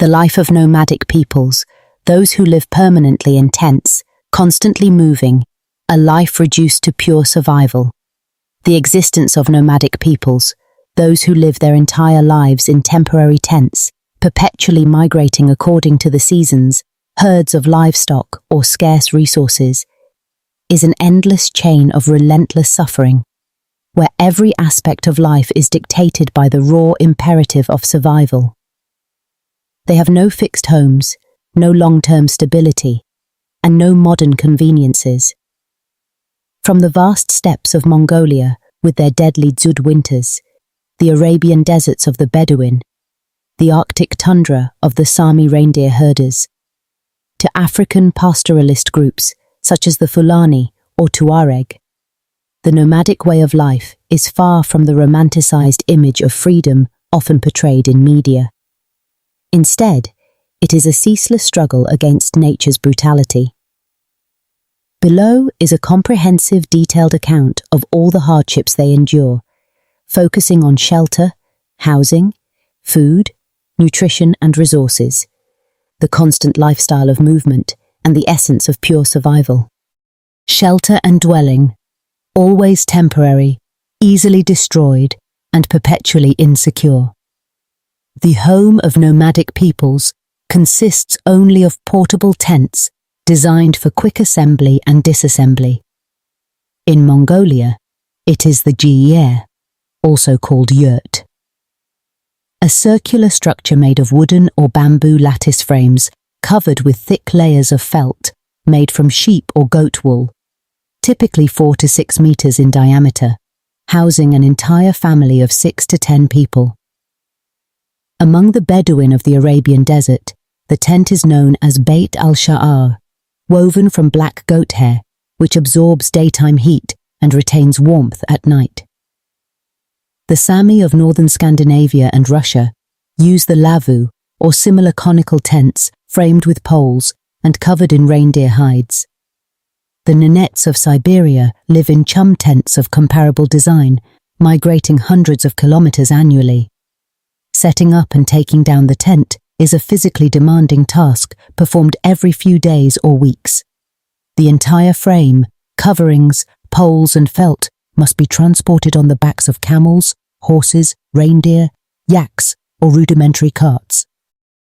The life of nomadic peoples, those who live permanently in tents, constantly moving, a life reduced to pure survival. The existence of nomadic peoples, those who live their entire lives in temporary tents, perpetually migrating according to the seasons, herds of livestock or scarce resources, is an endless chain of relentless suffering, where every aspect of life is dictated by the raw imperative of survival. They have no fixed homes, no long-term stability, and no modern conveniences. From the vast steppes of Mongolia, with their deadly dzud winters, the Arabian deserts of the Bedouin, the Arctic tundra of the Sami reindeer herders, to African pastoralist groups such as the Fulani or Tuareg, the nomadic way of life is far from the romanticized image of freedom often portrayed in media. Instead, it is a ceaseless struggle against nature's brutality. Below is a comprehensive, detailed account of all the hardships they endure, focusing on shelter, housing, food, nutrition and resources, the constant lifestyle of movement, and the essence of pure survival. Shelter and dwelling, always temporary, easily destroyed, and perpetually insecure. The home of nomadic peoples consists only of portable tents designed for quick assembly and disassembly. In Mongolia, it is the jiye, also called yurt. A circular structure made of wooden or bamboo lattice frames covered with thick layers of felt made from sheep or goat wool, typically 4 to 6 meters in diameter, housing an entire family of 6 to 10 people. Among the Bedouin of the Arabian desert, the tent is known as Beit al-Sha'ar, woven from black goat hair, which absorbs daytime heat and retains warmth at night. The Sami of northern Scandinavia and Russia use the lavu, or similar conical tents framed with poles and covered in reindeer hides. The Nenets of Siberia live in chum tents of comparable design, migrating hundreds of kilometers annually. Setting up and taking down the tent is a physically demanding task performed every few days or weeks. The entire frame, coverings, poles and felt must be transported on the backs of camels, horses, reindeer, yaks, or rudimentary carts.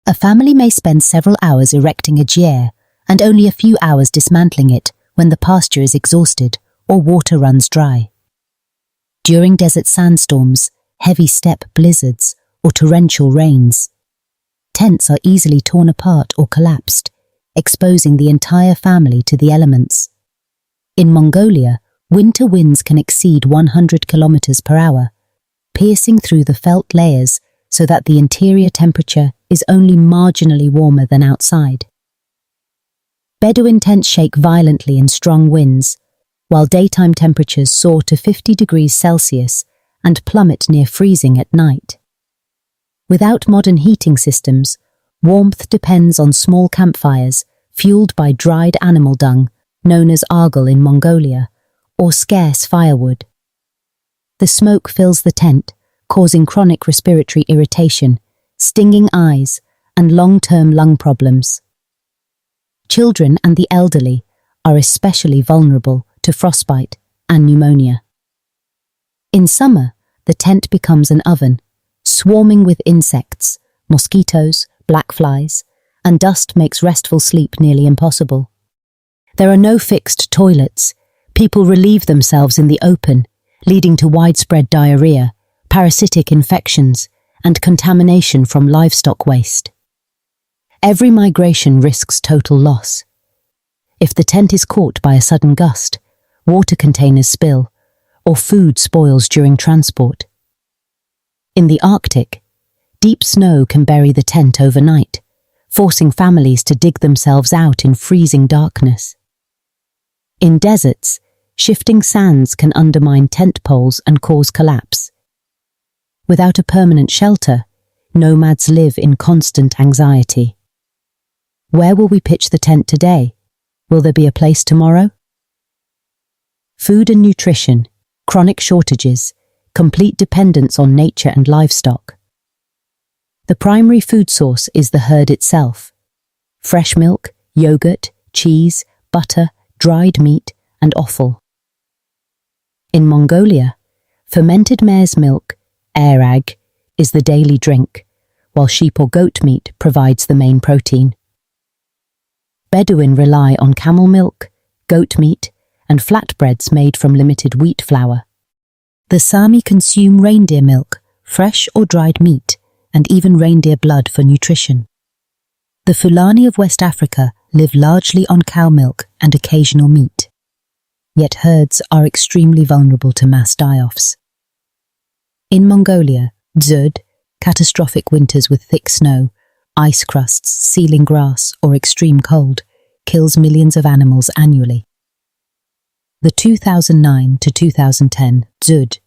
A family may spend several hours erecting a jiye and only a few hours dismantling it when the pasture is exhausted or water runs dry. During desert sandstorms, heavy steppe blizzards, or torrential rains, tents are easily torn apart or collapsed, exposing the entire family to the elements. In Mongolia, winter winds can exceed 100 kilometers per hour, piercing through the felt layers so that the interior temperature is only marginally warmer than outside. Bedouin tents shake violently in strong winds, while daytime temperatures soar to 50 degrees Celsius and plummet near freezing at night. Without modern heating systems, warmth depends on small campfires fueled by dried animal dung, known as argal in Mongolia, or scarce firewood. The smoke fills the tent, causing chronic respiratory irritation, stinging eyes, and long-term lung problems. Children and the elderly are especially vulnerable to frostbite and pneumonia. In summer, the tent becomes an oven, swarming with insects, mosquitoes, black flies, and dust makes restful sleep nearly impossible. There are no fixed toilets. People relieve themselves in the open, leading to widespread diarrhea, parasitic infections, and contamination from livestock waste. Every migration risks total loss. If the tent is caught by a sudden gust, water containers spill, or food spoils during transport. In the Arctic, deep snow can bury the tent overnight, forcing families to dig themselves out in freezing darkness. In deserts, shifting sands can undermine tent poles and cause collapse. Without a permanent shelter, nomads live in constant anxiety. Where will we pitch the tent today? Will there be a place tomorrow? Food and nutrition, chronic shortages, complete dependence on nature and livestock. The primary food source is the herd itself. Fresh milk, yogurt, cheese, butter, dried meat, and offal. In Mongolia, fermented mare's milk, airag, is the daily drink, while sheep or goat meat provides the main protein. Bedouin rely on camel milk, goat meat, and flatbreads made from limited wheat flour. The Sami consume reindeer milk, fresh or dried meat, and even reindeer blood for nutrition. The Fulani of West Africa live largely on cow milk and occasional meat. Yet herds are extremely vulnerable to mass die-offs. In Mongolia, drought, catastrophic winters with thick snow, ice crusts, sealing grass, or extreme cold, kills millions of animals annually. The 2009 to 2010 drought,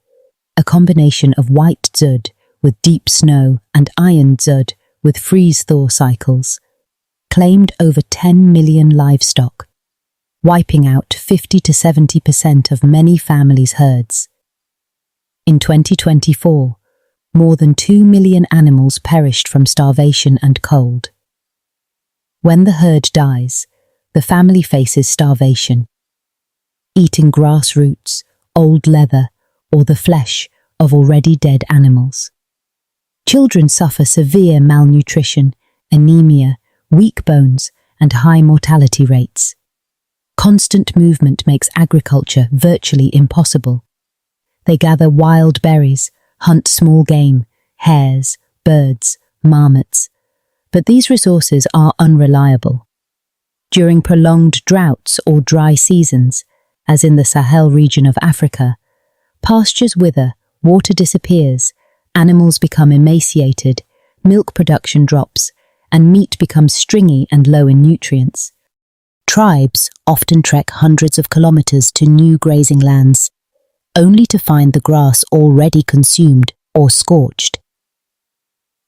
a combination of white drought with deep snow and iron drought with freeze-thaw cycles, claimed over 10 million livestock, wiping out 50 to 70% of many families' herds. In 2024, more than 2 million animals perished from starvation and cold. When the herd dies, the family faces starvation, eating grass roots, old leather, or the flesh of already dead animals. Children suffer severe malnutrition, anemia, weak bones, and high mortality rates. Constant movement makes agriculture virtually impossible. They gather wild berries, hunt small game, hares, birds, marmots, but these resources are unreliable. During prolonged droughts or dry seasons, as in the Sahel region of Africa, pastures wither, water disappears, animals become emaciated, milk production drops, and meat becomes stringy and low in nutrients. Tribes often trek hundreds of kilometers to new grazing lands, only to find the grass already consumed or scorched.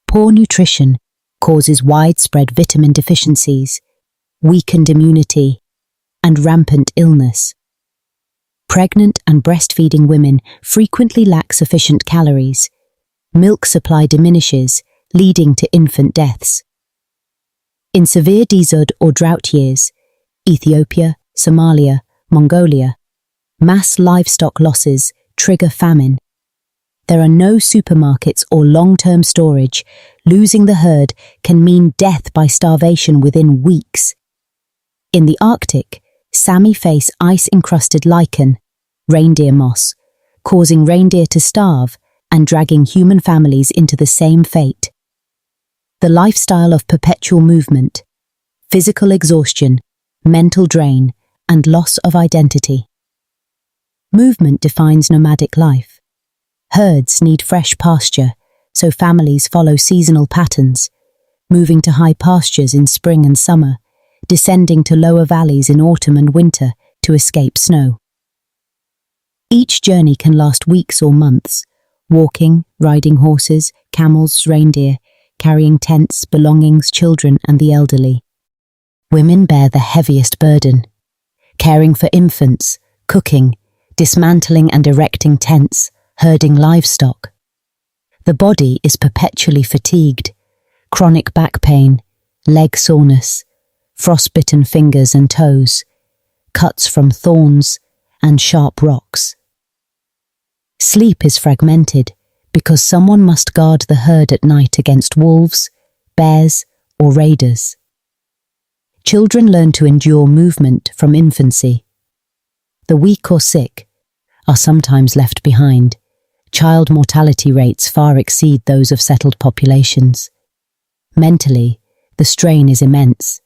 Poor nutrition causes widespread vitamin deficiencies, weakened immunity, and rampant illness. Pregnant and breastfeeding women frequently lack sufficient calories. Milk supply diminishes, leading to infant deaths. In severe drought or drought years, Ethiopia, Somalia, Mongolia, mass livestock losses trigger famine. There are no supermarkets or long-term storage. Losing the herd can mean death by starvation within weeks. In the Arctic, Sami face ice-encrusted lichen, reindeer moss, causing reindeer to starve and dragging human families into the same fate. The lifestyle of perpetual movement, physical exhaustion, mental drain, and loss of identity. Movement defines nomadic life. Herds need fresh pasture, so families follow seasonal patterns, moving to high pastures in spring and summer, descending to lower valleys in autumn and winter to escape snow. Each journey can last weeks or months, walking, riding horses, camels, reindeer, carrying tents, belongings, children, and the elderly. Women bear the heaviest burden, caring for infants, cooking, dismantling and erecting tents, herding livestock. The body is perpetually fatigued, chronic back pain, leg soreness, frostbitten fingers and toes, cuts from thorns and sharp rocks. Sleep is fragmented because someone must guard the herd at night against wolves, bears, or raiders. Children learn to endure movement from infancy. The weak or sick are sometimes left behind. Child mortality rates far exceed those of settled populations. Mentally, the strain is immense.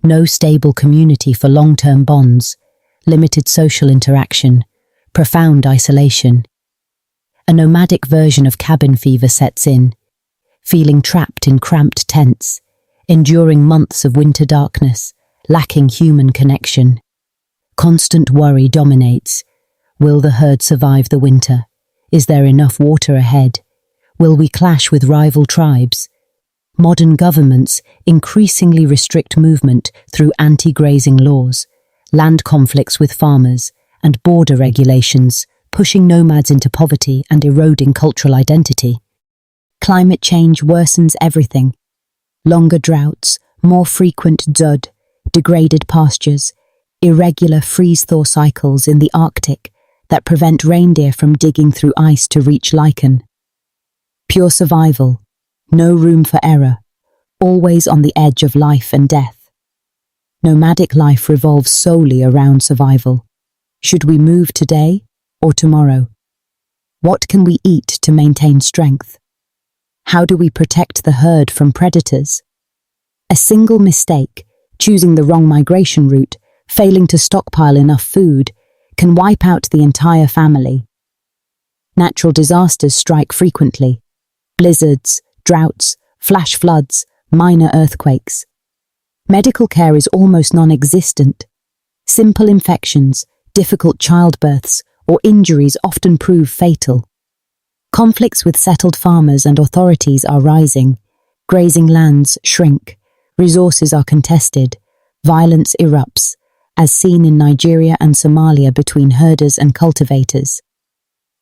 No stable community for long-term bonds, limited social interaction, profound isolation. A nomadic version of cabin fever sets in, feeling trapped in cramped tents, enduring months of winter darkness, lacking human connection. Constant worry dominates. Will the herd survive the winter? Is there enough water ahead? Will we clash with rival tribes? Modern governments increasingly restrict movement through anti-grazing laws, land conflicts with farmers, and border regulations, pushing nomads into poverty and eroding cultural identity. Climate change worsens everything. Longer droughts, more frequent drought, degraded pastures, irregular freeze-thaw cycles in the Arctic that prevent reindeer from digging through ice to reach lichen. Pure survival, no room for error, always on the edge of life and death. Nomadic life revolves solely around survival. Should we move today or tomorrow? What can we eat to maintain strength? How do we protect the herd from predators? A single mistake, choosing the wrong migration route, failing to stockpile enough food, can wipe out the entire family. Natural disasters strike frequently. Blizzards, droughts, flash floods, minor earthquakes. Medical care is almost non-existent. Simple infections, difficult childbirths, or injuries often prove fatal. Conflicts with settled farmers and authorities are rising. Grazing lands shrink. Resources are contested. Violence erupts, as seen in Nigeria and Somalia between herders and cultivators.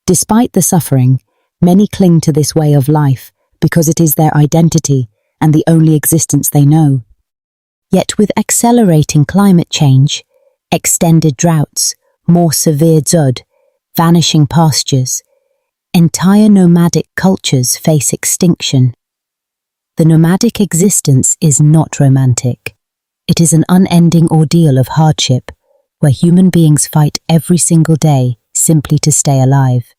Despite the suffering, many cling to this way of life because it is their identity and the only existence they know. Yet with accelerating climate change, extended droughts, more severe drought, vanishing pastures, entire nomadic cultures face extinction. The nomadic existence is not romantic. It is an unending ordeal of hardship, where human beings fight every single day simply to stay alive.